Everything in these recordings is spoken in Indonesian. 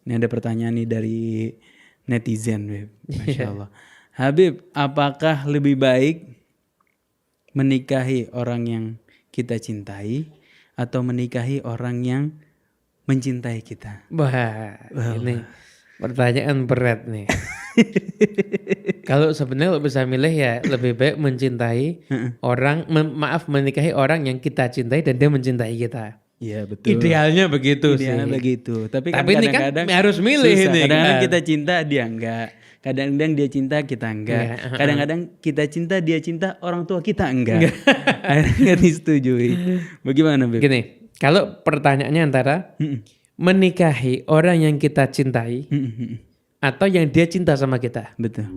Ini ada pertanyaan nih dari netizen, Beb. Masya Allah. Habib, apakah lebih baik menikahi orang yang kita cintai atau menikahi orang yang mencintai kita? Wah, ini pertanyaan berat nih. Kalau sebenarnya bisa milih ya lebih baik mencintai menikahi orang yang kita cintai dan dia mencintai kita. Iya betul. Idealnya begitu Idealnya sih. begitu. Tapi kan ini kan kadang-kadang harus milih susah. ini. Kadang-kadang kan. kita cinta dia enggak. Kadang-kadang dia cinta kita enggak. Kadang-kadang kita cinta dia cinta orang tua kita enggak. Akhirnya enggak disetujui. Bagaimana, Beb? Gini, kalau pertanyaannya antara menikahi orang yang kita cintai atau yang dia cinta sama kita. Betul.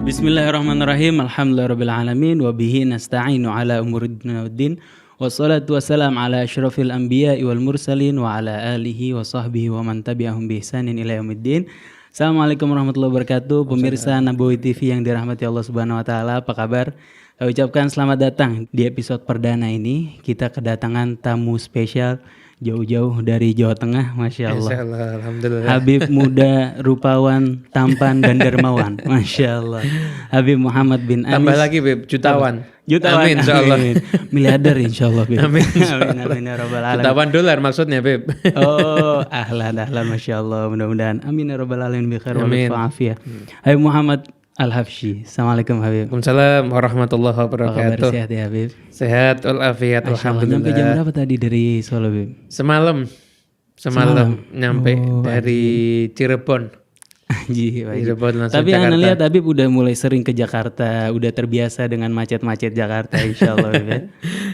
Bismillahirrahmanirrahim. Alhamdulillahirrabbilalamin. Wabihi nasta'inu ala umuridina waddin. Wassalatu wassalam ala asyrafil anbiya'i wal mursalin wa ala alihi wa sahbihi wa man tabi'ahum bi ihsanin ila yaumiddin. Assalamualaikum warahmatullahi wabarakatuh. Pemirsa Nabawi TV yang dirahmati Allah Subhanahu wa taala, apa kabar? Saya ucapkan selamat datang di episode perdana ini. Kita kedatangan tamu spesial jauh-jauh dari Jawa Tengah, Masya Allah. Alhamdulillah. Habib muda, rupawan, tampan, dan dermawan, Masya Allah. Habib Muhammad bin Anis. Tambah lagi Beb, jutawan. Amin, insyaAllah. Miliarder insyaAllah, Beb. Amin, amin, ya rabbal alamin. Jutawan dolar maksudnya Beb. Oh, ahlan, Masya Allah. Mudah-mudahan, amin ya rabbal alamin, bi khair wa afiyah. Habib Muhammad Al-Habsyi. Assalamualaikum Habib. Waalaikumsalam warahmatullahi wabarakatuh. Sehat ya Habib? Sehat walafiat alhamdulillah. Nyampe jam berapa tadi dari Solo, Habib? Semalam nyampe dari Cirebon. Cirebon langsung. Tapi Anda lihat Habib udah mulai sering ke Jakarta, udah terbiasa dengan macet-macet Jakarta insyaallah Habib.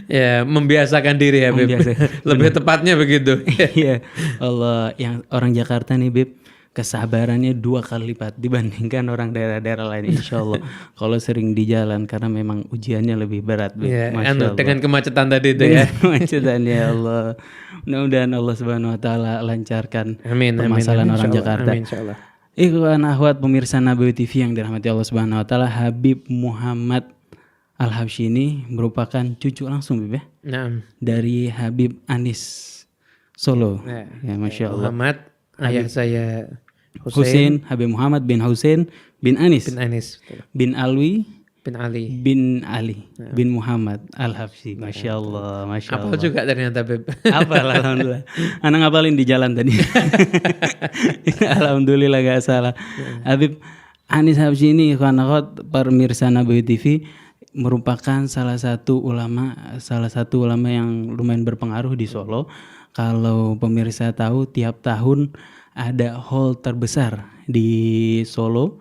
Ya, membiasakan diri ya Habib. Lebih tepatnya begitu. Iya. Allah, yang orang Jakarta nih Habib, kesabarannya 2 kali lipat dibandingkan orang daerah-daerah lain insyaallah. Kalau sering di jalan karena memang ujiannya lebih berat. Ya, dengan kemacetan tadi itu ya. Kemacetan ya Allah. Mudah-mudahan Allah Subhanahu wa taala lancarkan permasalahan orang Jakarta. Amin insyaallah. Ikhwan akhwat pemirsa Nabawi TV yang dirahmati Allah Subhanahu wa taala, Habib Muhammad Al-Habsyi ini merupakan cucu langsung Bib ya. Naam. Dari Habib Anis Solo. Ya Masya Allah. Muhammad, ayah saya Husain, Habib Muhammad bin Husain bin Anis. Bin Alwi bin Ali bin Muhammad Al-Habsyi. Masya Allah, Masya Allah. Apal juga ternyata Beb. Apal, alhamdulillah. Anak ngapalin di jalan tadi. Alhamdulillah gak salah. Habib Anis Habsyi ini akhwat pemirsa Nabawi TV merupakan salah satu ulama yang lumayan berpengaruh di Solo. Kalau pemirsa tahu, tiap tahun ada hall terbesar di Solo.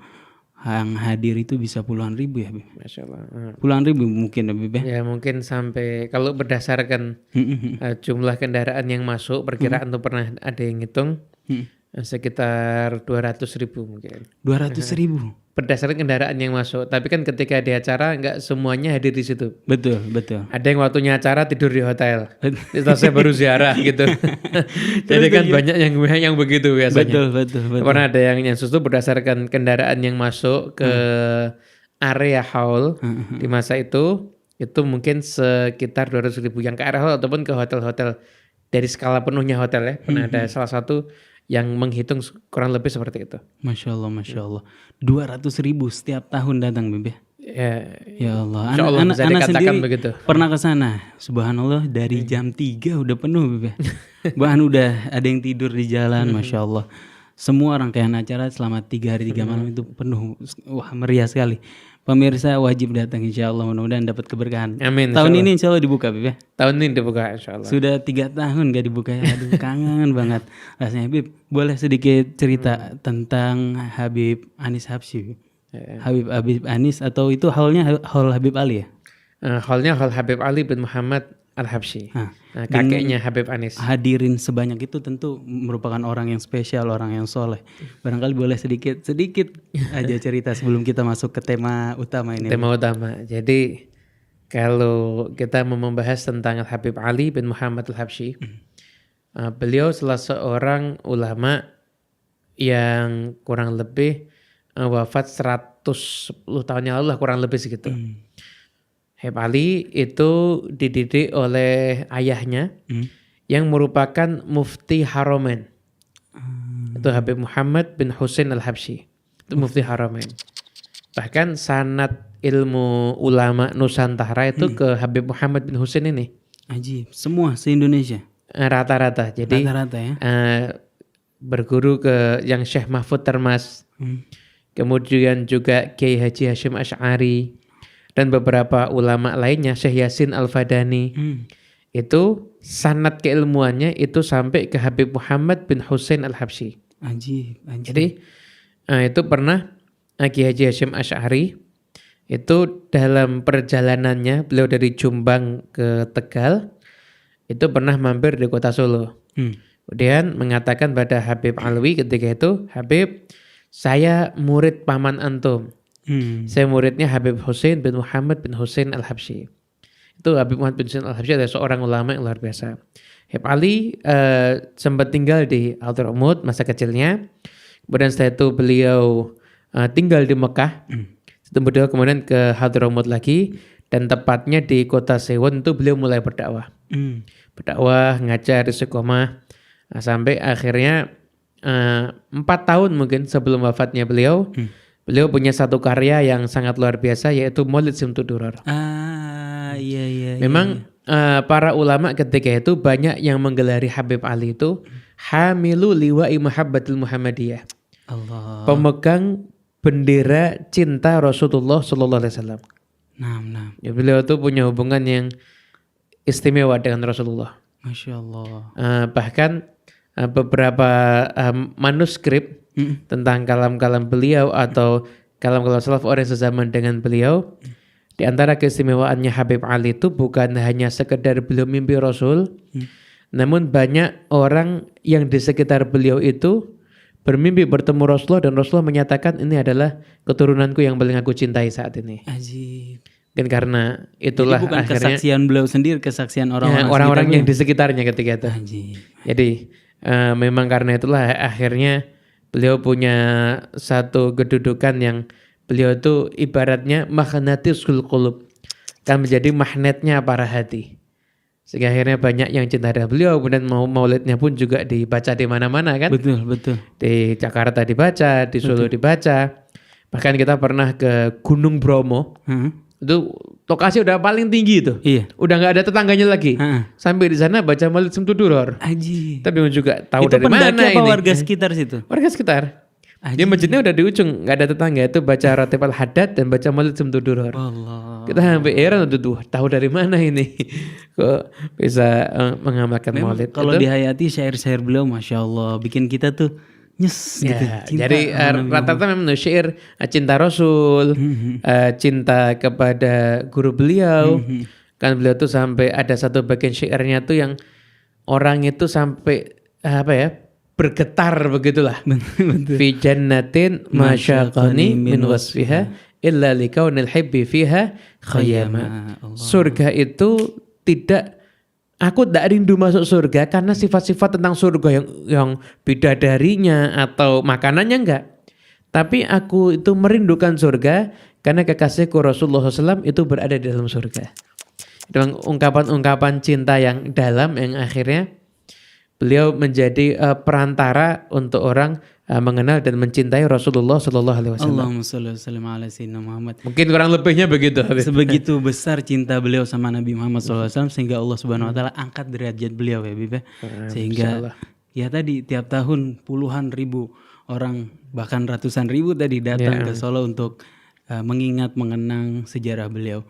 Yang hadir itu bisa puluhan ribu ya, Bib? Masya Allah. Puluhan ribu mungkin ya, Bib? Ya mungkin sampai, kalau berdasarkan jumlah kendaraan yang masuk, perkiraan tuh pernah ada yang ngitung, sekitar 200.000 mungkin. 200.000? Berdasarkan kendaraan yang masuk. Tapi kan ketika di acara nggak semuanya hadir di situ. Betul. Ada yang waktunya acara tidur di hotel. Selesai baru ziarah gitu. Jadi kan banyak yang begitu biasanya. Betul. Pernah ada yang susu berdasarkan kendaraan yang masuk ke area hall di masa itu mungkin sekitar 200.000 yang ke area hall ataupun ke hotel-hotel dari skala penuhnya hotel ya. Pernah ada salah satu yang menghitung kurang lebih seperti itu. Masya Allah. 200.000 setiap tahun datang, Bib. Ya Allah. Anak sendiri begitu. Pernah ke sana. Subhanallah, dari jam 3 udah penuh, Bib. Bahkan udah ada yang tidur di jalan, Masya Allah. Semua rangkaian acara selama 3 hari 3 malam itu penuh. Wah, meriah sekali. Pemirsa wajib datang insyaallah, mudah-mudahan dapat keberkahan. Amin. Tahun ini insyaallah dibuka, Bib ya? Tahun ini dibuka insyaallah. Sudah 3 tahun gak dibuka ya. Aduh, kangen banget rasanya. Bib, boleh sedikit cerita tentang Habib Anis Habsyi? Habib Anis atau itu hallnya hall Habib Ali ya? Hallnya hall Habib Ali bin Muhammad Al-Habsyi. Kakeknya Habib Anis. Hadirin sebanyak itu tentu merupakan orang yang spesial, orang yang soleh. Barangkali boleh sedikit aja cerita sebelum kita masuk ke tema utama ini. Tema utama. Jadi kalau kita mau membahas tentang Habib Ali bin Muhammad Al-Habsyi, beliau salah seorang ulama yang kurang lebih wafat 110 tahun yang lalu lah, kurang lebih segitu. Habib Ali itu dididik oleh ayahnya yang merupakan mufti Haramain. Itu Habib Muhammad bin Husain Al-Habsyi. Itu mufti Haramain. Bahkan sanad ilmu ulama Nusantara itu ke Habib Muhammad bin Husain ini. Ajib. Semua se-Indonesia? Rata-rata. Jadi Rata-rata ya? berguru ke yang Syekh Mahfud Termas. Kemudian juga Kiai Haji Hashim Asy'ari. Dan beberapa ulama lainnya, Syekh Yasin Al-Fadani. Itu sanad keilmuannya itu sampai ke Habib Muhammad bin Husain Al-Habsyi. Ajib. Jadi itu pernah Kiai Haji Hashim Asy'ari itu dalam perjalanannya beliau dari Jombang ke Tegal itu pernah mampir di kota Solo. Kemudian mengatakan pada Habib Alwi ketika itu, Habib, saya murid paman antum. Saya muridnya Habib Husain bin Muhammad bin Husain Al-Habsyi. Itu Habib Muhammad bin Husain Al-Habsyi adalah seorang ulama yang luar biasa. Habib Ali sempat tinggal di Hadramaut masa kecilnya. Kemudian setelah itu beliau tinggal di Mekah. Beliau kemudian ke Hadramaut lagi. Dan tepatnya di kota Sewon itu beliau mulai berdakwah. Berdakwah, ngajar, istiqomah. Sampai akhirnya 4 tahun mungkin sebelum wafatnya beliau. Beliau punya satu karya yang sangat luar biasa yaitu Maulid Simtud Duror. Iya. Memang para ulama ketika itu banyak yang menggelari Habib Ali itu Hamilu Liwa'i Mahabbatil Muhammadiyah. Allah. Pemegang bendera cinta Rasulullah sallallahu alaihi wasallam. Nah. Ya, beliau itu punya hubungan yang istimewa dengan Rasulullah. Masya Allah. Bahkan beberapa manuskrip tentang kalam-kalam beliau atau kalam-kalam salaf orang sezaman dengan beliau, di antara keistimewaannya Habib Ali itu bukan hanya sekedar beliau mimpi Rasul, namun banyak orang yang di sekitar beliau itu bermimpi bertemu Rasulullah dan Rasulullah menyatakan ini adalah keturunanku yang paling aku cintai saat ini. Ajib. Dan karena itulah jadi bukan akhirnya kesaksian beliau sendiri, kesaksian orang-orang yang di sekitarnya ketika itu. Ajib. Jadi memang karena itulah akhirnya beliau punya satu kedudukan yang beliau itu ibaratnya maghnatisul qulub, kan menjadi magnetnya para hati. Sehingga akhirnya banyak yang cinta dengan beliau, kemudian maulidnya pun juga dibaca di mana-mana kan. Betul. Di Jakarta dibaca, di Solo dibaca. Bahkan kita pernah ke Gunung Bromo. Itu lokasi udah paling tinggi itu. Iya. Udah nggak ada tetangganya lagi. Sampai di sana baca Maulid Simtud Duror. Ajib. Tapi juga tahu itu dari mana apa ini. warga sekitar situ? Warga sekitar. Dia masjidnya udah di ujung, nggak ada tetangga. Itu baca Ratib Al-Haddad dan baca Maulid Simtud Duror. Allah. Kita sampai heran tuh, tahu dari mana ini? Kok bisa mengamalkan Maulid? Kalau itu, dihayati syair-syair beliau, masya Allah, bikin kita tuh nyes gitu. Ya, jadi rata-rata memang syair cinta Rasul, cinta kepada guru beliau. Kan beliau tuh sampai ada satu bagian syairnya tuh yang orang itu sampai bergetar begitulah. Fi jannatin masyaqani min wasfiha illa likaunil hibbi fiha khayyama. Surga itu aku tidak rindu masuk surga karena sifat-sifat tentang surga yang bidadarinya atau makanannya enggak. Tapi aku itu merindukan surga karena kekasihku Rasulullah SAW itu berada di dalam surga. Dengan ungkapan-ungkapan cinta yang dalam yang akhirnya beliau menjadi perantara untuk orang mengenal dan mencintai Rasulullah Sallallahu Alaihi Wasallam. Allahumma sholli wa sallim ala sayyidina Muhammad. Mungkin kurang lebihnya begitu. Sebegitu besar cinta beliau sama Nabi Muhammad SAW sehingga Allah Subhanahu Wa Taala angkat derajat beliau ya Bib. Sehingga ya tadi tiap tahun puluhan ribu orang bahkan ratusan ribu tadi datang ke Solo untuk mengingat mengenang sejarah beliau.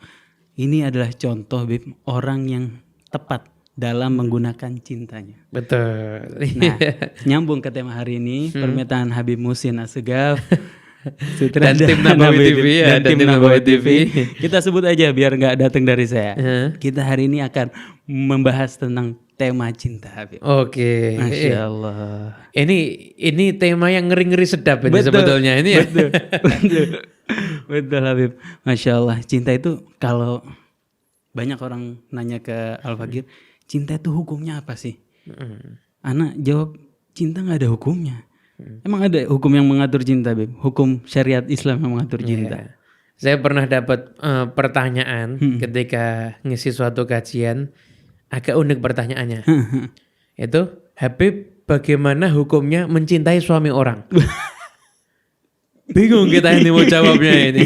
Ini adalah contoh Bib orang yang tepat dalam menggunakan cintanya. Betul. Nah, nyambung ke tema hari ini, permintaan Habib Muhsin Assegaf, dan tim Nabawi TV dan tim Nabawi TV. Kita sebut aja biar nggak datang dari saya. Kita hari ini akan membahas tentang tema cinta Habib. Oke. Masya Allah. Ini tema yang ngeri-ngeri sedap ini sebetulnya ini ya. Betul Habib. Masya Allah. Cinta itu kalau banyak orang nanya ke Al-Fakir, cinta itu hukumnya apa sih? Anak jawab cinta nggak ada hukumnya. Emang ada hukum yang mengatur cinta, Beb? Hukum syariat Islam yang mengatur cinta? Ya. Saya pernah dapat pertanyaan ketika ngisi suatu kajian, agak unik pertanyaannya. Itu, Habib, bagaimana hukumnya mencintai suami orang? Bingung kita ini mau jawabnya ini.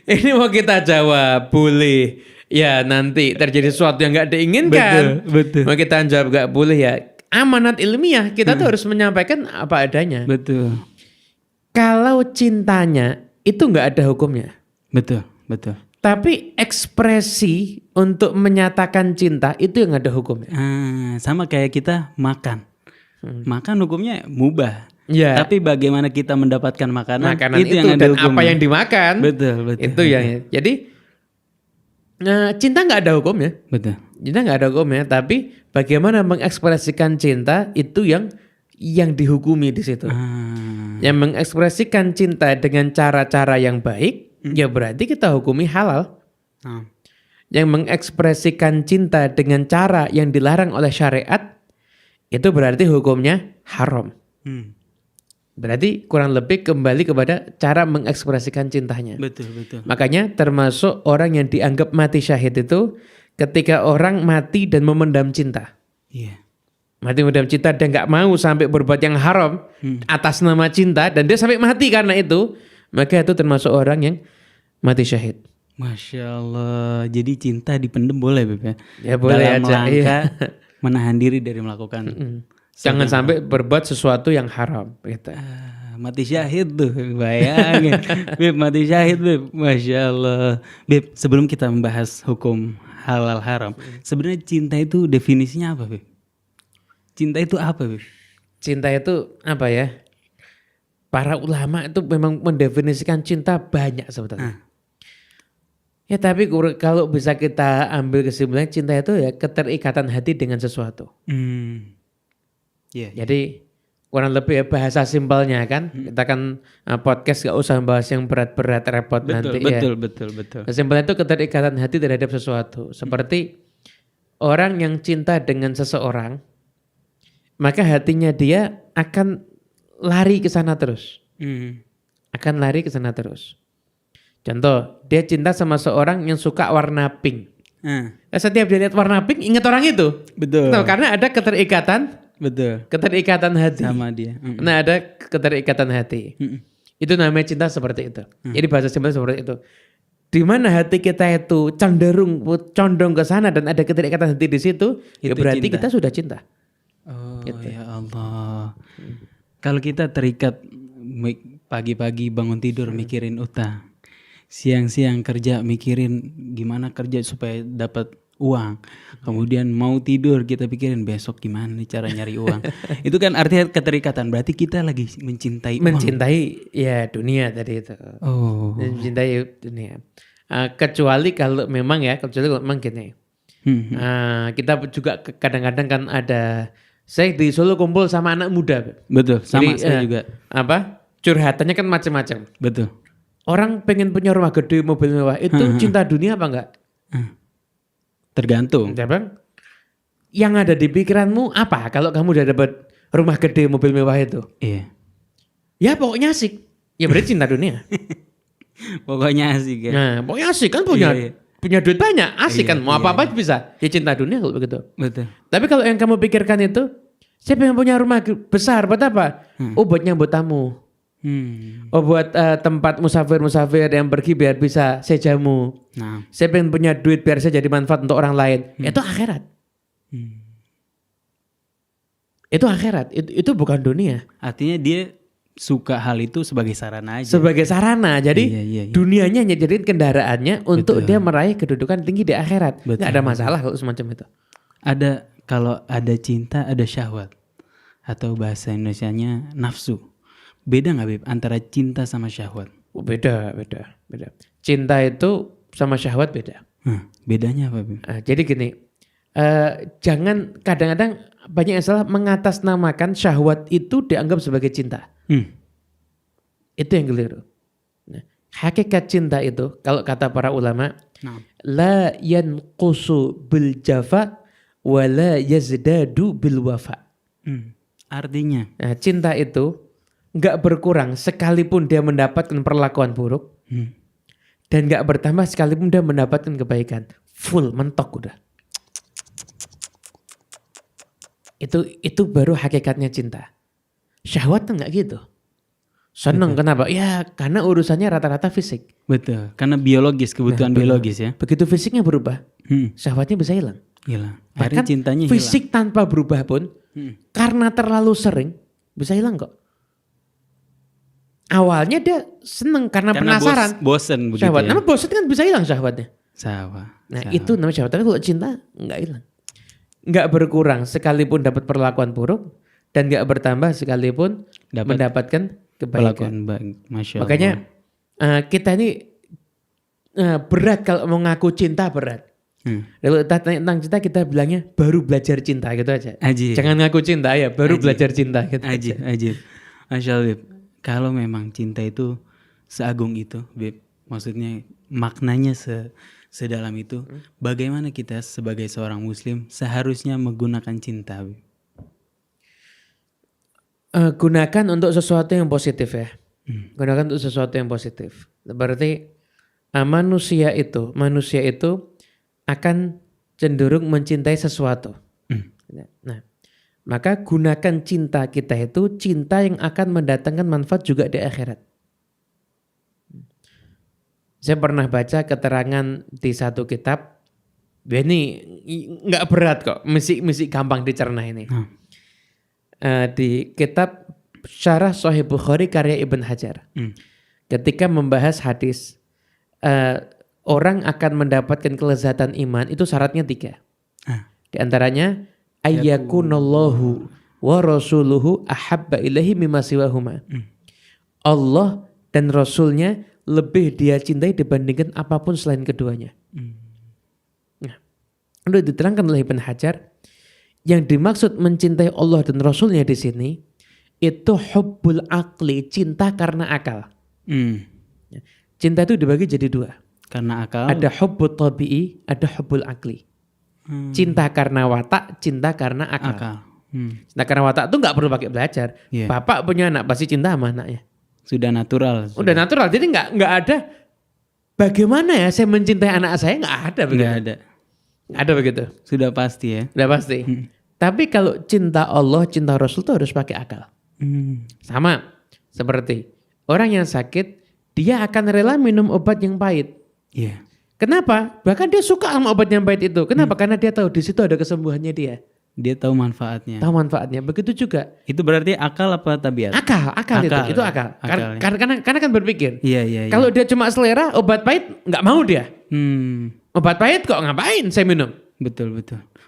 Ini mau kita jawab, boleh. Ya nanti terjadi sesuatu yang nggak diinginkan. Betul. Mau kita jawab nggak boleh ya. Amanat ilmiah kita tuh harus menyampaikan apa adanya. Betul. Kalau cintanya itu nggak ada hukumnya. Betul. Tapi ekspresi untuk menyatakan cinta itu yang ada hukumnya. Sama kayak kita makan. Makan hukumnya mubah. Ya. Tapi bagaimana kita mendapatkan makanan Itu yang ada dan hukumnya. apa yang dimakan. Betul. Itu yang. Jadi cinta nggak ada hukumnya. Betul. Cinta nggak ada hukumnya. Tapi bagaimana mengekspresikan cinta itu yang dihukumi di situ. Yang mengekspresikan cinta dengan cara-cara yang baik, ya berarti kita hukumi halal. Yang mengekspresikan cinta dengan cara yang dilarang oleh syariat, itu berarti hukumnya haram. Berarti kurang lebih kembali kepada cara mengekspresikan cintanya. Betul. Makanya termasuk orang yang dianggap mati syahid itu ketika orang mati dan memendam cinta. Iya. Mati memendam cinta dan nggak mau sampai berbuat yang haram atas nama cinta dan dia sampai mati karena itu, maka itu termasuk orang yang mati syahid. Masya Allah. Jadi cinta dipendem boleh, Beb ya? Ya boleh dalam aja. rangka menahan diri dari melakukan. Jangan sampai berbuat sesuatu yang haram gitu. Mati syahid tuh, bayangin. Beb, mati syahid, Beb. Masya Allah. Beb, sebelum kita membahas hukum halal haram, sebenarnya cinta itu definisinya apa, Beb? Cinta itu apa, Beb? Cinta itu apa ya? Para ulama itu memang mendefinisikan cinta banyak sebetulnya. Ya tapi kalau bisa kita ambil kesimpulan, cinta itu ya keterikatan hati dengan sesuatu. Jadi kurang lebih ya bahasa simpelnya kan. Kita kan podcast gak usah bahas yang berat-berat repot nanti ya. Betul. Simpelnya itu keterikatan hati terhadap sesuatu. Seperti orang yang cinta dengan seseorang, maka hatinya dia akan lari ke sana terus. Akan lari ke sana terus. Contoh, dia cinta sama seorang yang suka warna pink. Setiap dia lihat warna pink, ingat orang itu. Betul. Nah, karena ada keterikatan. Betul. Keterikatan hati. Sama dia. Nah, ada keterikatan hati. Itu namanya cinta seperti itu. Jadi bahasa simpel seperti itu. Di mana hati kita itu condong ke sana dan ada keterikatan hati di situ, ya berarti cinta. kita sudah cinta. Oh ya Allah. Kalau kita terikat pagi-pagi bangun tidur mikirin utang, siang-siang kerja mikirin gimana kerja supaya dapat uang, kemudian mau tidur kita pikirin besok gimana nih cara nyari uang. Itu kan artinya keterikatan, berarti kita lagi mencintai uang. Mencintai ya dunia tadi itu. Mencintai dunia. Kecuali kalau memang gini. Kita juga kadang-kadang kan ada, saya di Solo kumpul sama anak muda. Betul, sama jadi, saya juga. Curhatannya kan macam-macam. Betul. Orang pengen punya rumah gede, mobil mewah, itu cinta dunia apa enggak? Tergantung. Bang, yang ada di pikiranmu apa kalau kamu udah dapat rumah gede, mobil mewah itu? Iya. Ya pokoknya asik. Ya berarti cinta dunia. Pokoknya asik ya. Nah, pokoknya asik kan punya duit banyak, asik kan, mau apa-apa bisa. Ya cinta dunia kalau begitu. Betul. Tapi kalau yang kamu pikirkan itu, siapa yang punya rumah besar, buat apa? Oh buat nyambut tamu. Oh buat tempat musafir-musafir yang pergi biar bisa sejamu. Nah. Siapa yang punya duit biar saya jadi manfaat untuk orang lain. Itu akhirat. Itu akhirat, itu bukan dunia. Artinya dia suka hal itu sebagai sarana aja. Sebagai sarana. Jadi Iya. dunianya jadiin kendaraannya untuk dia meraih kedudukan tinggi di akhirat. Betul. Nggak ada masalah kalau semacam itu. Kalau ada cinta, ada syahwat. Atau bahasa Indonesianya nafsu. Beda nggak, Beb, antara cinta sama syahwat? Beda. Cinta itu sama syahwat beda. Bedanya apa, Beb? Jadi gini, jangan kadang-kadang banyak yang salah mengatasnamakan syahwat itu dianggap sebagai cinta. Itu yang keliru. Nah, hakikat cinta itu kalau kata para ulama, la yanqusu bil jafa wa la yazdadu bil wafa. Artinya, Nah, cinta itu nggak berkurang sekalipun dia mendapatkan perlakuan buruk dan nggak bertambah sekalipun dia mendapatkan kebaikan. Full mentok udah. Itu baru hakikatnya cinta. Syahwat kan nggak gitu. Seneng kenapa? Ya karena urusannya rata-rata fisik. betul. Karena biologis, kebutuhan biologis ya. Begitu fisiknya berubah, syahwatnya bisa hilang. Hilang. Akhirnya Bahkan cintanya fisik tanpa berubah pun karena terlalu sering bisa hilang kok. Awalnya dia seneng karena penasaran. Bosen begitu Syahwat. ya. Namanya bosan kan bisa hilang syahwatnya. Nah itu namanya syahwat. Tapi kalau cinta nggak hilang. Nggak berkurang sekalipun dapat perlakuan buruk. Dan nggak bertambah sekalipun mendapatkan kebaikan. Masya Allah. Makanya kita ini berat kalau mau ngaku cinta berat. Kalau tanya tentang cinta kita bilangnya baru belajar cinta gitu aja. Ajib. Jangan ngaku cinta ya, baru belajar cinta gitu Ajib, aja. ajib. Masya Allah, Bib. Kalau memang cinta itu seagung itu, Bib. Maksudnya maknanya sedalam itu. Bagaimana kita sebagai seorang muslim seharusnya menggunakan cinta, Bib? Gunakan untuk sesuatu yang positif ya. Gunakan untuk sesuatu yang positif. Berarti manusia itu akan cenderung mencintai sesuatu. Nah, maka gunakan cinta kita itu cinta yang akan mendatangkan manfaat juga di akhirat. Saya pernah baca keterangan di satu kitab, ini nggak berat kok, mesti gampang dicerna ini. Di kitab Syarah Sahih Bukhari karya Ibn Hajar, ketika membahas hadis orang akan mendapatkan kelezatan iman itu syaratnya 3. Di antaranya ayyakunallahu wa rasuluhu ahabba ilaihi mimma siwahuma. Allah dan Rasulnya lebih dia cintai dibandingkan apapun selain keduanya. Nah, udah diterangkan oleh Ibn Hajar, yang dimaksud mencintai Allah dan Rasulnya di sini itu hubbul akli, cinta karena akal. Cinta itu dibagi jadi 2. Karena akal. Ada hubbul tabi'i, ada hubbul akli. Cinta karena watak, cinta karena akal. Cinta karena watak itu nggak perlu pakai belajar. Yeah. Bapak punya anak pasti cinta sama anaknya. Sudah natural. Udah natural, jadi nggak ada. Bagaimana ya saya mencintai anak saya, nggak ada begitu. Nggak ada. Ada begitu. Sudah pasti ya. Udah pasti. Tapi kalau cinta Allah, cinta Rasul itu harus pakai akal. Sama seperti orang yang sakit, dia akan rela minum obat yang pahit. Iya. Kenapa? Bahkan dia suka sama obat yang pahit itu. Kenapa? Karena dia tahu di situ ada kesembuhannya dia. Dia tahu manfaatnya. Tahu manfaatnya. Begitu juga. Itu berarti akal apa tabiat? Akal itu akal. Karena kan berpikir. Iya. Kalau dia cuma selera obat pahit, nggak mau dia. Obat pahit kok ngapain saya minum? Betul.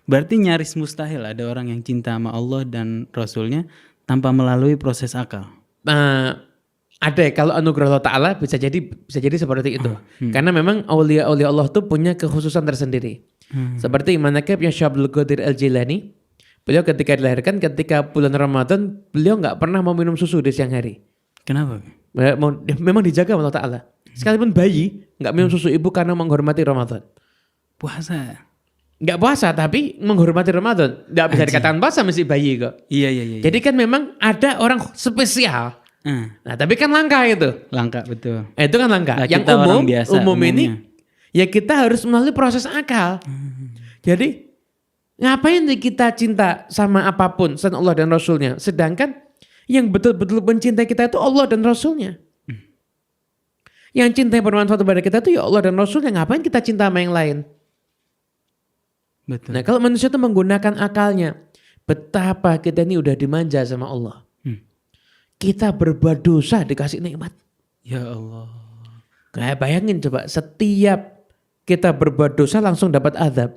Berarti nyaris mustahil ada orang yang cinta sama Allah dan Rasulnya tanpa melalui proses akal. Ada kalau anugerah Allah Ta'ala bisa jadi seperti itu. Karena memang aulia-aulia Allah itu punya kekhususan tersendiri. Seperti Imam Nakib yang Syekh Abdul Qadir Al-Jilani, beliau ketika dilahirkan ketika bulan Ramadan beliau nggak pernah mau minum susu di siang hari. Kenapa? Memang dijaga Allah Ta'ala. Sekalipun bayi nggak minum susu ibu karena menghormati Ramadan. Puasa. Nggak puasa tapi menghormati Ramadan. Nggak bisa dikatakan puasa masih bayi kok. Iya. Jadi kan memang ada orang spesial. Nah tapi kan langka itu. Langka betul. Itu kan langka. Nah, yang kita orang biasa, umum umumnya. ini ya kita harus melalui proses akal. Jadi ngapain nih kita cinta sama apapun selain Allah dan Rasulnya. Sedangkan yang betul-betul mencintai kita itu Allah dan Rasulnya. Yang cinta yang bermanfaat kepada kita itu ya Allah dan Rasulnya. Ngapain kita cinta sama yang lain? Betul. Nah kalau manusia itu menggunakan akalnya, betapa kita ini udah dimanja sama Allah. Kita berbuat dosa dikasih nikmat. Ya Allah. Kayak bayangin coba, setiap kita berbuat dosa langsung dapat azab.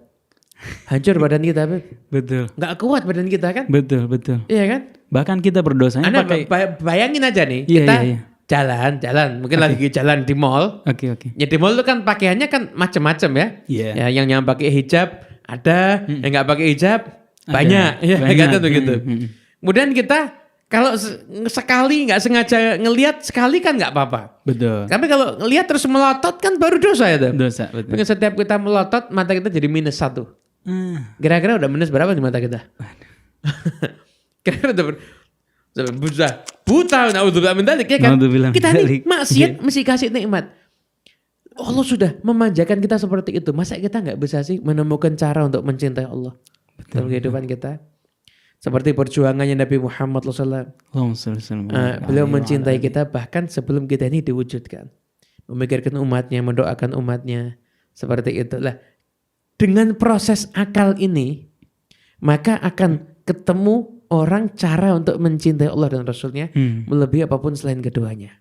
Hancur badan kita, Beb. Betul. Nggak kuat badan kita kan? Betul. Iya kan? Bahkan kita berdosanya Anda pakai. bayangin aja nih, Iya, kita iya. jalan, mungkin lagi jalan di mall. Oke. Ya di mall itu kan pakaiannya kan macam-macam ya. Iya. Ya yang pakai hijab ada, yang nggak pakai hijab Ada. banyak. Ya Banyak. kan begitu. Kemudian kita kalau sekali nggak sengaja ngelihat sekali kan nggak apa-apa. Betul. Tapi kalau ngelihat terus melotot kan baru dosa itu. Dosa, betul. Mungkin setiap kita melotot mata kita jadi -1. Kira-kira udah minus berapa di mata kita? Karena buta, naudzubillah min dzalik ya kan. Naudzubillah min Kita ini dzalik. maksiat mesti kasih nikmat. Allah sudah memanjakan kita seperti itu. Masa kita nggak bisa sih menemukan cara untuk mencintai Allah dalam kehidupan kita? Seperti perjuangannya Nabi Muhammad SAW. Beliau mencintai kita bahkan sebelum kita ini diwujudkan. Memikirkan umatnya, mendoakan umatnya. Seperti itulah. Dengan proses akal ini, maka akan ketemu orang cara untuk mencintai Allah dan Rasulnya melebihi apapun selain keduanya.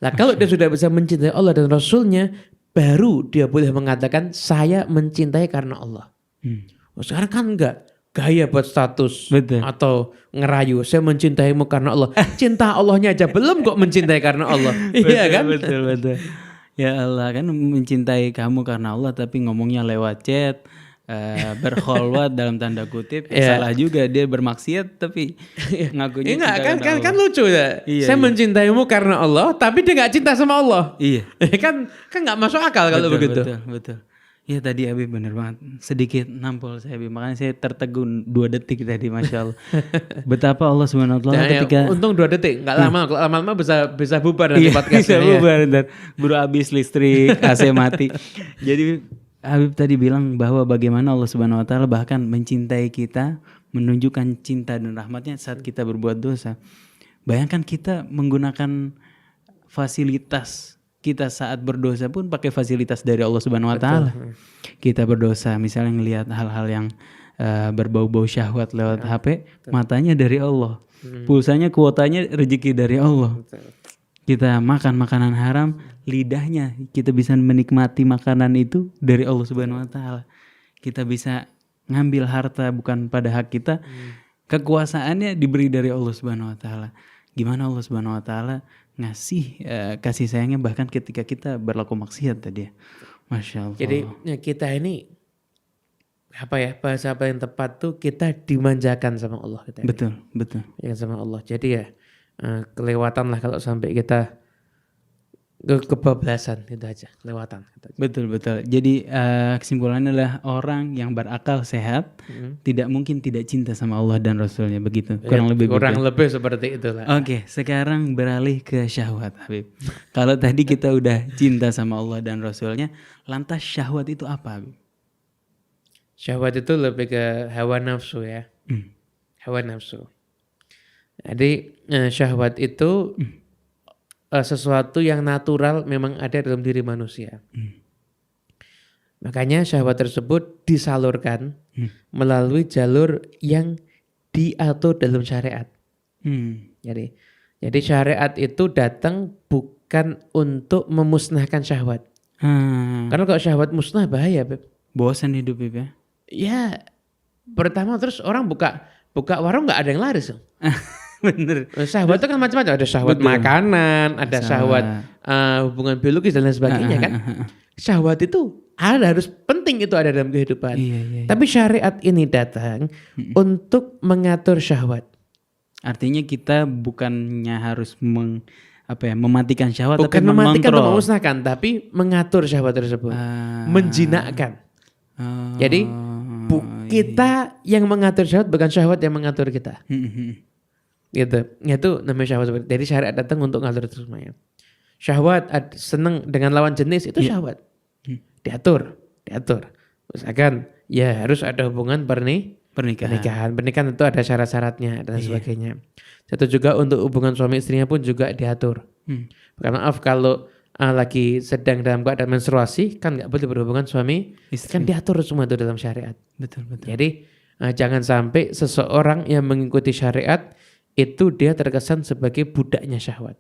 Nah kalau dia sudah bisa mencintai Allah dan Rasulnya, baru dia boleh mengatakan saya mencintai karena Allah. Sekarang kan enggak. Gaya buat status. Betul. Atau ngerayu, saya mencintaimu karena Allah. Cinta Allahnya aja belum kok mencintai karena Allah. Iya kan? Betul. Ya Allah kan mencintai kamu karena Allah tapi ngomongnya lewat chat, berkholwat dalam tanda kutip. Salah juga dia bermaksiat tapi ngakunya cinta karena Allah. Kan lucu ya. Saya mencintaimu karena Allah tapi dia gak cinta sama Allah. Iya. kan gak masuk akal kalau begitu. Betul. Ya tadi Habib bener banget. Sedikit nampol saya Habib. Makanya saya tertegun 2 detik tadi Masya Allah. Betapa Allah SWT ketika... Untung 2 detik. Gak lama. Kalau lama-lama bisa bubar nanti podcastnya. Bisa bubar. Buru habis listrik, AC mati. Jadi Habib tadi bilang bahwa bagaimana Allah SWT bahkan mencintai kita. Menunjukkan cinta dan rahmatnya saat kita berbuat dosa. Bayangkan kita menggunakan fasilitas kita saat berdosa pun pakai fasilitas dari Allah Subhanahu wa taala. Kita berdosa misalnya ngelihat hal-hal yang berbau-bau syahwat lewat HP, matanya dari Allah. Pulsanya kuotanya rezeki dari Allah. Kita makan makanan haram, lidahnya kita bisa menikmati makanan itu dari Allah Subhanahu wa taala. Kita bisa ngambil harta bukan pada hak kita. Kekuasaannya diberi dari Allah Subhanahu wa taala. Gimana Allah Subhanahu wa taala ngasih kasih sayangnya bahkan ketika kita berlaku maksiat tadi ya. Masya Allah. Jadi ya kita ini bahasa apa yang tepat tuh kita dimanjakan sama Allah kita. Betul. Ya sama Allah. Jadi ya kelewatan lah kalau sampai kita kebablasan itu aja, kelewatan. Betul. Jadi kesimpulannya adalah orang yang berakal sehat tidak mungkin tidak cinta sama Allah dan Rasulnya begitu. Kurang lebih seperti itulah. Oke, sekarang beralih ke syahwat Habib. Kalau tadi kita udah cinta sama Allah dan Rasulnya, lantas syahwat itu apa Habib? Syahwat itu lebih ke hawa nafsu ya. Hawa nafsu. Jadi syahwat itu sesuatu yang natural memang ada dalam diri manusia. Makanya syahwat tersebut disalurkan melalui jalur yang diatur dalam syariat. Jadi syariat itu datang bukan untuk memusnahkan syahwat. Karena kalau syahwat musnah bahaya, Beb. Bosan hidup, Beb ya? Ya, pertama terus orang buka warung nggak ada yang laris. Bener. Syahwat itu kan macam-macam. Ada syahwat makanan, ada syahwat hubungan biologis dan lain sebagainya kan. Syahwat itu harus penting itu ada dalam kehidupan. Iya. Tapi syariat ini datang untuk mengatur syahwat. Artinya kita bukannya harus mematikan syahwat, bukan tapi mematikan atau mengontrol. memusnahkan, tapi mengatur syahwat tersebut. Menjinakkan. Jadi kita yang mengatur syahwat, bukan syahwat yang mengatur kita. Gitu. Itu namanya syahwat. Jadi syariat datang untuk mengatur itu semuanya. Syahwat senang dengan lawan jenis itu syahwat. Diatur. Misalkan ya harus ada hubungan pernikahan. Pernikahan itu ada syarat-syaratnya dan sebagainya. Satu juga untuk hubungan suami istrinya pun juga diatur. Karena maaf kalau lagi sedang dalam keadaan menstruasi kan nggak boleh berhubungan suami istri. Kan diatur semua itu dalam syariat. Betul. Jadi jangan sampai seseorang yang mengikuti syariat itu dia terkesan sebagai budaknya syahwat.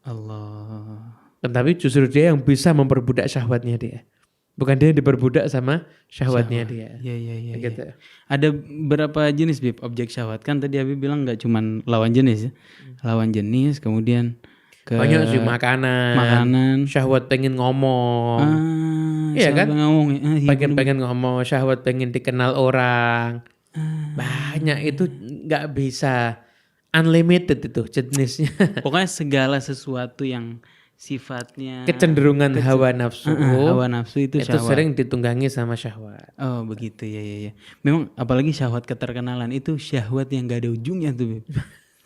Allah. Tetapi justru dia yang bisa memperbudak syahwatnya dia. Bukan dia yang diperbudak sama syahwatnya dia. Iya. Gitu. Ada berapa jenis Bib objek syahwat? Kan tadi Habib bilang nggak cuma lawan jenis ya. Lawan jenis kemudian ke banyak sih makanan. Syahwat pengen ngomong. Iya kan? Pengen ngomong, syahwat pengen dikenal orang. Banyak itu nggak bisa unlimited itu jenisnya. Pokoknya segala sesuatu yang sifatnya kecenderungan hawa nafsu hawa nafsu itu itu syahwat. sering ditunggangi sama syahwat. Oh begitu ya. Memang apalagi syahwat keterkenalan itu syahwat yang gak ada ujungnya tuh. Beb.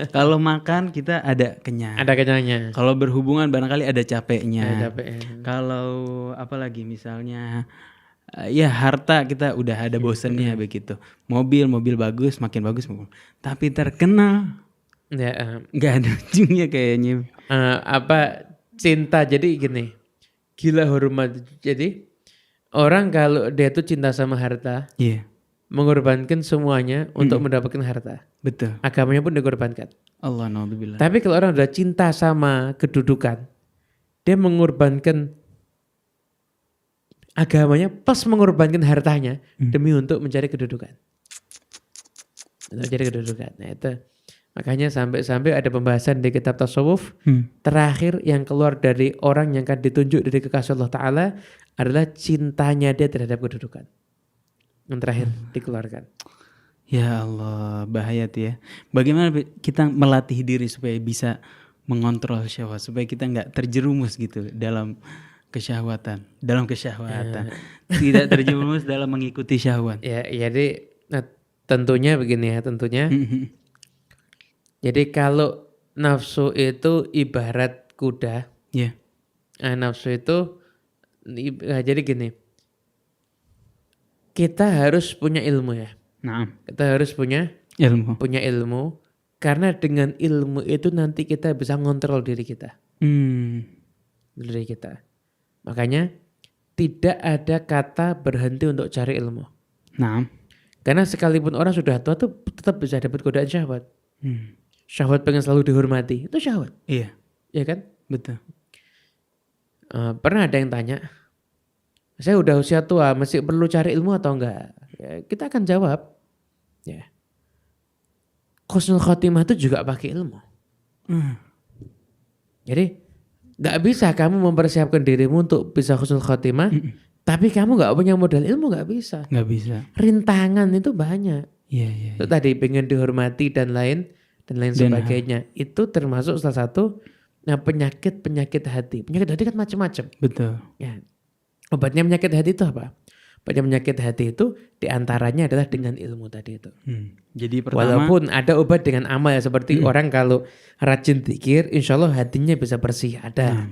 Kalau makan kita ada kenyang. Ada kenyangnya. Kalau berhubungan barangkali ada capeknya. Ada capeknya. Kalau apalagi misalnya ya harta kita udah ada bosennya begitu. Mobil bagus makin bagus. Tapi terkenal Ya, nggak ada ujungnya kayaknya. Cinta jadi gini, gila hormat. Jadi orang kalau dia tuh cinta sama harta, Iya, mengorbankan semuanya untuk mendapatkan harta. betul. Agamanya pun dikorbankan. Allah naudzubillah. Tapi kalau orang udah cinta sama kedudukan, dia mengorbankan agamanya plus mengorbankan hartanya demi untuk mencari kedudukan. Untuk mencari kedudukan. Nah itu makanya sampai ada pembahasan di kitab tasawuf terakhir yang keluar dari orang yang akan ditunjuk dari kekasih Allah Ta'ala adalah cintanya dia terhadap kedudukan. Yang terakhir dikeluarkan. Ya Allah, bahaya tuh ya. Bagaimana kita melatih diri supaya bisa mengontrol syahwat, supaya kita nggak terjerumus gitu dalam kesyahwatan. Tidak terjerumus dalam mengikuti syahwat. Ya, jadi tentunya begini ya, tentunya. Jadi kalau nafsu itu ibarat kuda. Ya. Nafsu itu jadi gini. Kita harus punya ilmu ya. Nah, Kita harus punya ilmu karena dengan ilmu itu nanti kita bisa ngontrol diri kita. Diri kita. Makanya tidak ada kata berhenti untuk cari ilmu. nah. Karena sekalipun orang sudah tua tuh tetap bisa dapat godaan syahwat. Syahwat pengen selalu dihormati, itu syahwat. Iya, Iya kan? betul. Pernah ada yang tanya, saya udah usia tua, masih perlu cari ilmu atau enggak? Ya, kita akan jawab, ya. Husnul khotimah itu juga pakai ilmu. Jadi nggak bisa kamu mempersiapkan dirimu untuk bisa husnul khotimah, tapi kamu nggak punya modal ilmu, nggak bisa. Nggak bisa. Rintangan itu banyak. Iya. Itu tadi pengen dihormati dan lain sebagainya. Itu termasuk salah satu penyakit hati. Penyakit hati kan macam-macam. Betul. Ya. Obatnya penyakit hati itu apa? Obatnya penyakit hati itu diantaranya adalah dengan ilmu tadi itu. Jadi pertama, Walaupun ada obat dengan amal ya, seperti orang kalau rajin zikir, insya Allah hatinya bisa bersih, ada.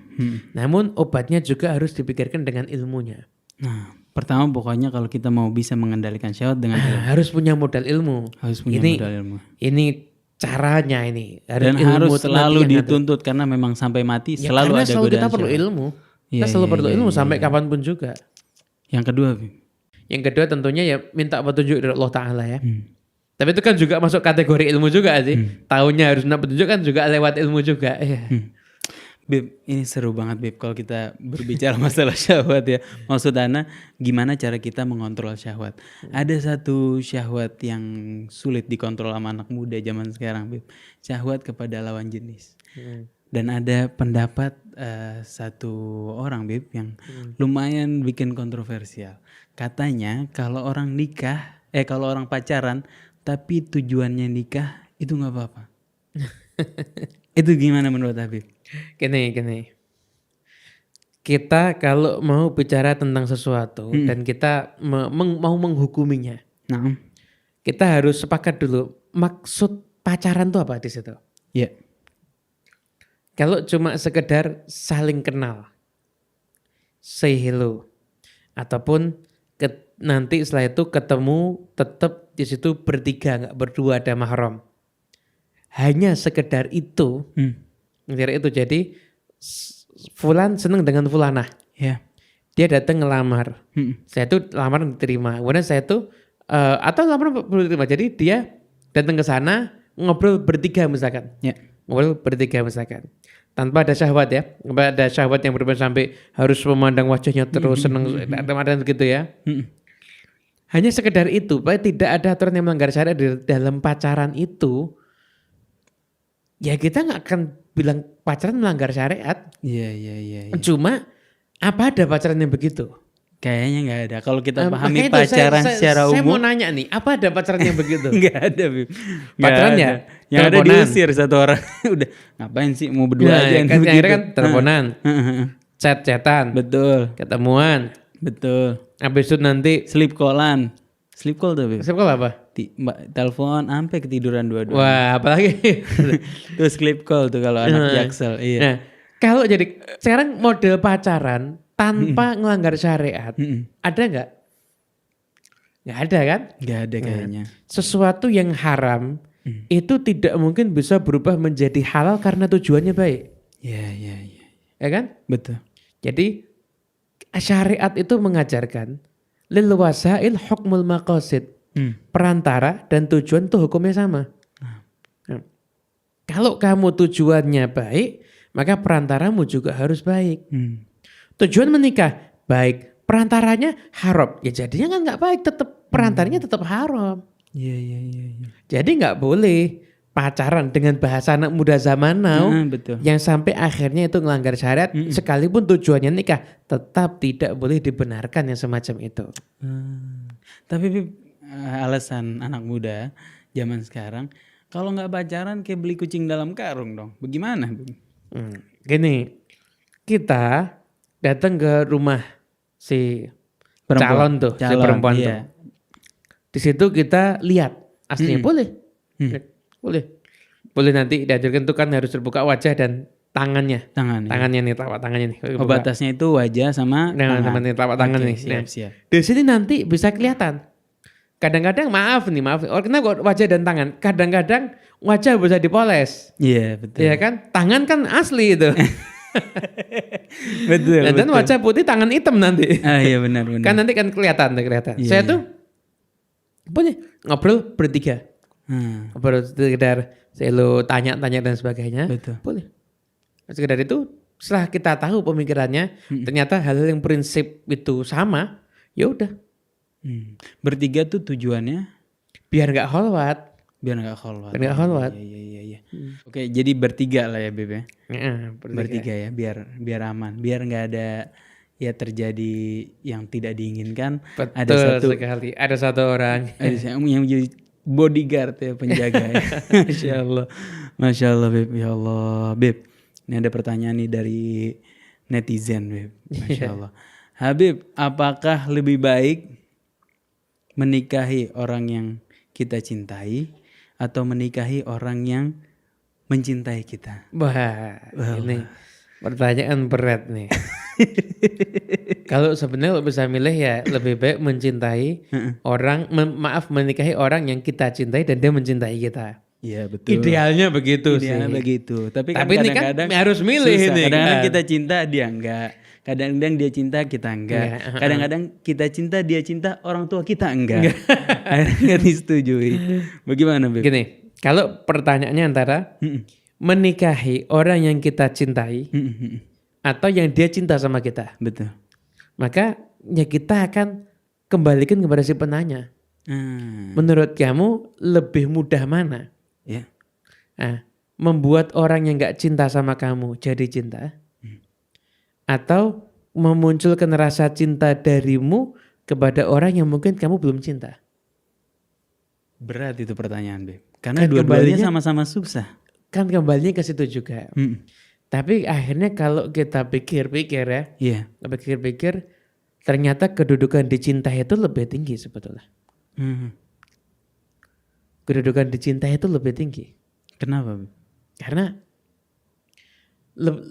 Namun obatnya juga harus dipikirkan dengan ilmunya. nah, pertama pokoknya kalau kita mau bisa mengendalikan syahwat dengan ilmu, Harus punya modal ilmu. harus punya modal ilmu. Ini caranya ini. Dan harus selalu dituntut karena memang sampai mati Ya, selalu karena ada selalu godaan kita perlu syahwat. ilmu. Kita selalu perlu ilmu sampai kapanpun juga. Yang kedua, Yang kedua tentunya ya minta petunjuk dari Allah Ta'ala ya. Tapi itu kan juga masuk kategori ilmu juga sih. Tahunya harus minta petunjuk kan juga lewat ilmu juga. Beb, ini seru banget Beb kalau kita berbicara masalah syahwat ya. Maksud Ana, gimana cara kita mengontrol syahwat? Ada satu syahwat yang sulit dikontrol sama anak muda zaman sekarang Beb. Syahwat kepada lawan jenis. Dan ada pendapat satu orang Beb yang lumayan bikin kontroversial. Katanya kalau orang kalau orang pacaran tapi tujuannya nikah itu nggak apa-apa. Itu gimana menurut Habib? Gini. Kita kalau mau bicara tentang sesuatu dan kita mau menghukuminya, kita harus sepakat dulu maksud pacaran itu apa di situ. Ya. Kalau cuma sekedar saling kenal, say hello, ataupun nanti setelah itu ketemu tetap di situ bertiga, nggak berdua, ada mahram. Hanya sekedar itu. Jadi Fulan senang dengan Fulanah. Ya. Dia datang ngelamar. Saya tuh lamaran diterima. Kemudian saya tuh atau lamaran belum diterima. Jadi dia datang ke sana ngobrol bertiga misalkan. Ya. Ngobrol bertiga misalkan. Tanpa ada syahwat ya. Tanpa ada syahwat yang berlebihan sampai harus memandang wajahnya terus senang dan begitu ya. Hanya sekedar itu. Bahwa tidak ada aturan yang melanggar syariat di dalam pacaran itu. Ya kita nggak akan bilang pacaran melanggar syariat. Iya. Cuma apa ada pacaran yang begitu? Kayaknya nggak ada. Kalau kita pahami Makanya itu pacaran secara saya mau umum, nanya nih, apa ada pacaran yang begitu? nggak ada, Bib. Nggak Pacaran ada. ya? Yang ada Teleponan. diusir satu orang. Udah ngapain sih mau berdua Nah, aja kan, yang begitu. ada kan teleponan, chat-chatan, Betul, ketemuan, betul. habis itu nanti Sleep callan. Sleep call tuh, Bib. siapa apa? Telepon sampai ketiduran dua-dua. Wah, apalagi. Terus sleep call tuh kalau anak Jaksel. Iya. Nah, kalau jadi sekarang model pacaran tanpa ngelanggar syariat, ada nggak? Nggak ada kan? Nggak ada kayaknya. Sesuatu yang haram itu tidak mungkin bisa berubah menjadi halal karena tujuannya baik, Iya, iya. ya kan? Betul. Jadi syariat itu mengajarkan lil wasail hukmul maqasid, perantara dan tujuan tuh hukumnya sama. Nah, kalau kamu tujuannya baik, maka perantaramu juga harus baik. Tujuan menikah baik, perantaranya haram, ya jadinya kan nggak baik, tetap perantaranya tetap haram. Iya. Jadi nggak boleh pacaran dengan bahasa anak muda zaman now Betul. yang sampai akhirnya itu melanggar syariat, sekalipun tujuannya nikah, tetap tidak boleh dibenarkan yang semacam itu. Tapi Bib, alasan anak muda zaman sekarang, kalau nggak pacaran kayak beli kucing dalam karung dong. Bagaimana, Bib? Gini, kita datang ke rumah si calon tuh, si perempuan iya. tuh. Di situ kita lihat aslinya boleh. Boleh nanti diajarkan tuh kan harus terbuka wajah dan tangannya. Tangannya nih, telapak tangannya nih. Oh, batasnya itu wajah sama Nah, tangan. teman telapak tangan Oke, nih. Siap, Nah, siap. di sini nanti bisa kelihatan. Kadang-kadang maaf. Oh, kenapa kok wajah dan tangan? Kadang-kadang wajah bisa dipoles. Iya, betul. Iya kan? Tangan kan asli itu. Betul. Dan wajah putih, tangan hitam nanti. Iya benar. Kan nanti kan kelihatan. Iya, Saya tuh boleh ngobrol bertiga. Ngobrol sekedar selalu tanya-tanya dan sebagainya. Betul. Boleh. Sekedar itu setelah kita tahu pemikirannya, ternyata hal-hal yang prinsip itu sama, ya udah. Bertiga tuh tujuannya Biar nggak kholwat. biar nggak kholwat. Iya. Oke, jadi bertiga lah ya, Beb ya. Bertiga ya, biar aman, biar nggak ada ya terjadi yang tidak diinginkan. Betul sekali. Ada satu orang. Ada yang menjadi bodyguard ya, penjaga ya. Masya Allah Beb. Ya Allah Beb, ini ada pertanyaan nih dari netizen Beb. Masya Allah. Habib, apakah lebih baik menikahi orang yang kita cintai atau menikahi orang yang mencintai kita? Wah, ini pertanyaan berat nih. Kalau sebenarnya bisa milih ya lebih baik mencintai menikahi orang yang kita cintai dan dia mencintai kita. Iya betul. Idealnya begitu Idealnya sih. begitu. Tapi ini kan kadang-kadang harus milih susah. ini. Kadang-kadang kan. kita cinta dia enggak. Kadang-kadang dia cinta kita enggak. Kadang-kadang kita cinta dia cinta orang tua kita enggak. Akhirnya enggak disetujui. Bagaimana Beb? Gini, kalau pertanyaannya antara menikahi orang yang kita cintai atau yang dia cinta sama kita. Betul. Maka ya kita akan kembalikan kepada si penanya. Menurut kamu lebih mudah mana? Ya. Membuat orang yang gak cinta sama kamu jadi cinta? Atau memunculkan rasa cinta darimu kepada orang yang mungkin kamu belum cinta? Berat itu pertanyaan Beb. Karena Kan dua-duanya kembalinya- sama-sama susah. Kan kembalinya ke situ juga. Tapi akhirnya kalau kita pikir-pikir ya, Iya. pikir-pikir ternyata kedudukan dicintai itu lebih tinggi sebetulnya. Kedudukan dicintai itu lebih tinggi. Kenapa Beb? Karena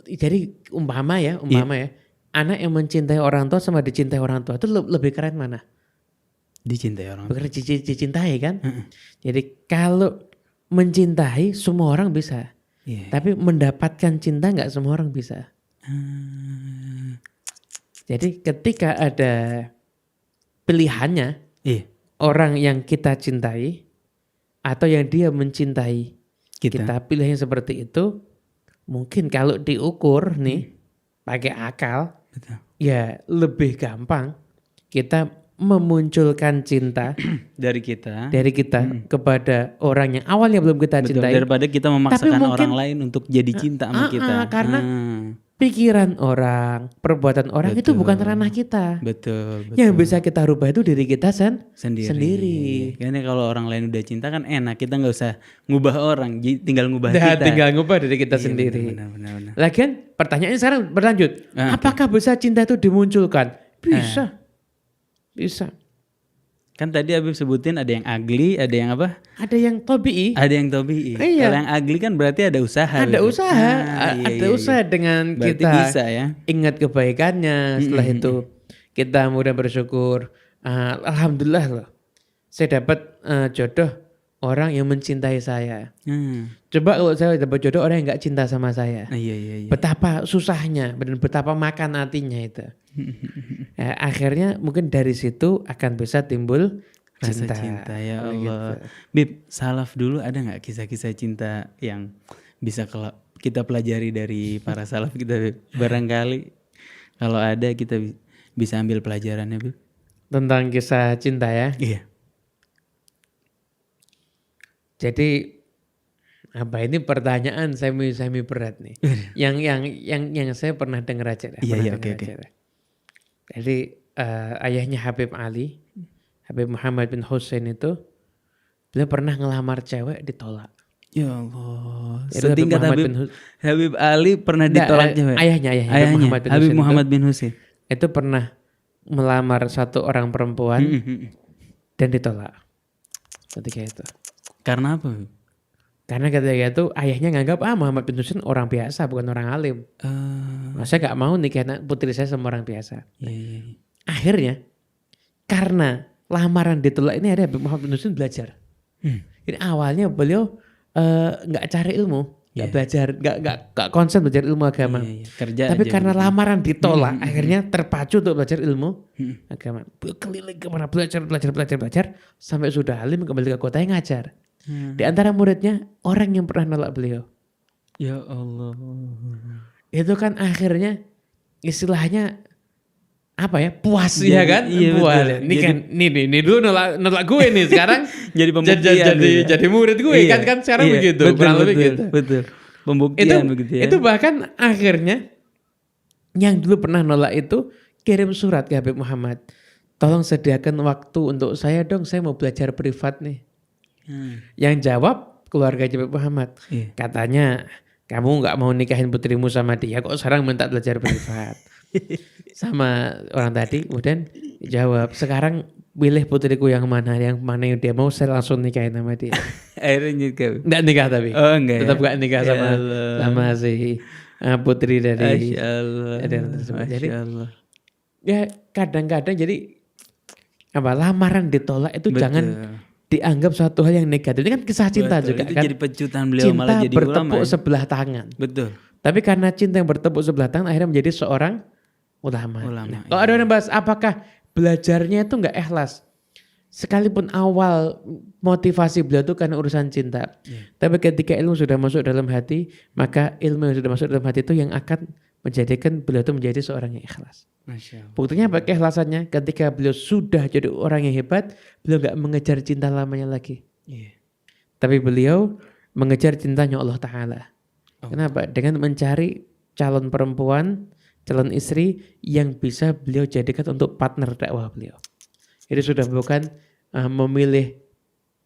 jadi umpama ya, anak yang mencintai orang tua sama dicintai orang tua itu lebih keren mana? Dicintai orang. Bukan dicintai kan? Jadi kalau mencintai semua orang bisa. Iya. Tapi mendapatkan cinta nggak semua orang bisa. Jadi ketika ada pilihannya, Iya. orang yang kita cintai atau yang dia mencintai kita pilih yang seperti itu, mungkin kalau diukur nih pakai akal, Betul. ya lebih gampang kita memunculkan cinta Dari kita. kepada orang yang awalnya belum kita Betul, cintai. daripada kita memaksakan Tapi mungkin- orang lain untuk jadi cinta sama kita. Karena pikiran orang, perbuatan orang itu Betul. bukan ranah kita. Betul. Yang bisa kita rubah itu diri kita sendiri. Karena kalau orang lain udah cinta kan enak, kita nggak usah ngubah orang, tinggal ngubah Nah, kita. tinggal ngubah diri kita Iya, sendiri. benar. Lagian pertanyaannya sekarang berlanjut. Apakah bisa cinta itu dimunculkan? Bisa. Bisa. Kan tadi Habib sebutin ada yang ugly, ada yang apa? Ada yang tabii. Ada yang tobi'i. Iya. Kalau yang ugly kan berarti ada usaha. Ada gitu. usaha. Iya, Ada usaha dengan berarti kita bisa ya. ingat kebaikannya. Setelah itu kita mudah bersyukur. Alhamdulillah loh. Saya dapat jodoh orang yang mencintai saya. Coba kalau saya dapat jodoh orang yang gak cinta sama saya. Iya. Betapa susahnya dan betapa makan hatinya itu. Akhirnya mungkin dari situ akan bisa timbul Rasa cinta. cinta ya Allah. Gitu. Bib, salaf dulu ada nggak kisah-kisah cinta yang bisa kita pelajari dari para salaf kita, Bib? Barangkali kalau ada kita bisa ambil pelajarannya, Bib. Tentang kisah cinta ya. Iya. Jadi apa ini pertanyaan semi berat nih. yang saya pernah dengar aja. Iya, oke. Jadi ayahnya Habib Ali, Habib Muhammad bin Hussein itu, beliau pernah ngelamar cewek ditolak. Ya Allah. Itu Setingkat Habib Ali pernah ditolak cewek. Ayahnya Habib Muhammad bin Hussein. Itu pernah melamar satu orang perempuan dan ditolak. Ketika itu. Karena apa, Bib? Karena ketika itu ayahnya nganggap Muhammad bin Hussein orang biasa bukan orang alim. Saya gak mau nikahin putri saya sama orang biasa. Iya. Akhirnya karena lamaran ditolak ini ada Habib Muhammad bin Hussein belajar. Jadi awalnya beliau nggak cari ilmu, nggak belajar, nggak konsen belajar ilmu agama. Kerja tapi aja karena gitu. lamaran ditolak, akhirnya terpacu untuk belajar ilmu agama. Keliling kemana belajar sampai sudah alim kembali ke kota yang ngajar. Di antara muridnya orang yang pernah nolak beliau. Ya Allah. Itu kan akhirnya istilahnya apa ya, puas ya kan? Iya, puas. betul. Ini kan ini dulu nolak gue nih sekarang jadi pembuktian. jadi murid gue kan sekarang begitu. Betul. Pembuktian begitu ya. Itu bahkan akhirnya yang dulu pernah nolak itu kirim surat ke Habib Muhammad. Tolong sediakan waktu untuk saya dong, saya mau belajar privat nih. Yang jawab keluarga Habib Muhammad. Katanya kamu nggak mau nikahin putrimu sama dia, kok sekarang minta belajar privat. Sama orang tadi kemudian jawab, sekarang pilih putriku yang mana yang dia mau, saya langsung nikahin sama dia. Akhirnya nikah. Enggak nikah tapi. Enggak. Tetap enggak nikah sama si putri dari Allah. tersebut. Jadi ya kadang-kadang jadi lamaran ditolak itu jangan dianggap suatu hal yang negatif. Ini kan kisah cinta juga itu kan. jadi pecutan beliau cinta malah jadi bertepuk ulama. sebelah tangan. Betul. Tapi karena cinta yang bertepuk sebelah tangan akhirnya menjadi seorang ulama. Nah, kalau ada yang bahas apakah belajarnya itu enggak ikhlas. Sekalipun awal motivasi beliau itu karena urusan cinta. Tapi ketika ilmu sudah masuk dalam hati, maka ilmu yang sudah masuk dalam hati itu yang akan menjadikan beliau itu menjadi seorang yang ikhlas. Buktinya apa keikhlasannya? Ketika beliau sudah jadi orang yang hebat, beliau gak mengejar cinta lamanya lagi. Tapi beliau mengejar cintanya Allah Ta'ala. Kenapa? Dengan mencari calon perempuan, calon istri yang bisa beliau jadikan untuk partner dakwah beliau. Jadi sudah bukan memilih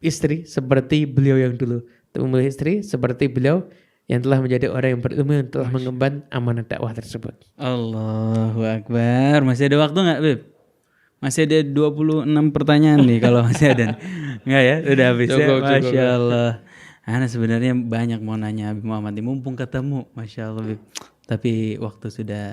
istri seperti beliau yang dulu. Memilih istri seperti beliau yang telah menjadi orang yang berilmu, yang telah mengemban amanah dakwah tersebut. Allahu Akbar. Masih ada waktu gak, Beb? Masih ada 26 pertanyaan nih kalau masih ada. Enggak ya? Udah habis ya? Masya Allah. Ana sebenarnya banyak mau nanya Habib Muhammad ini, mumpung ketemu. Masya Allah, Beb. Tapi waktu sudah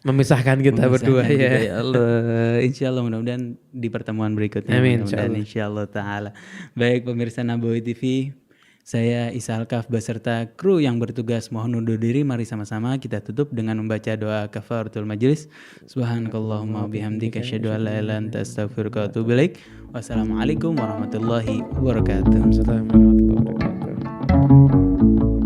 memisahkan kita berdua ya Allah. Insya Allah mudah-mudahan di pertemuan berikutnya. Amin. Insya Allah Ta'ala. Baik pemirsa Nabawi TV, saya Isa Alkaf beserta kru yang bertugas mohon undur diri. Mari sama-sama kita tutup dengan membaca doa kafaratul majlis. Subhanakallahumma bihamdika asyhadu an la ilaha illa anta astaghfiruka wa atubu ilaik. Wassalamualaikum warahmatullahi wabarakatuh. Assalamualaikum warahmatullahi wabarakatuh.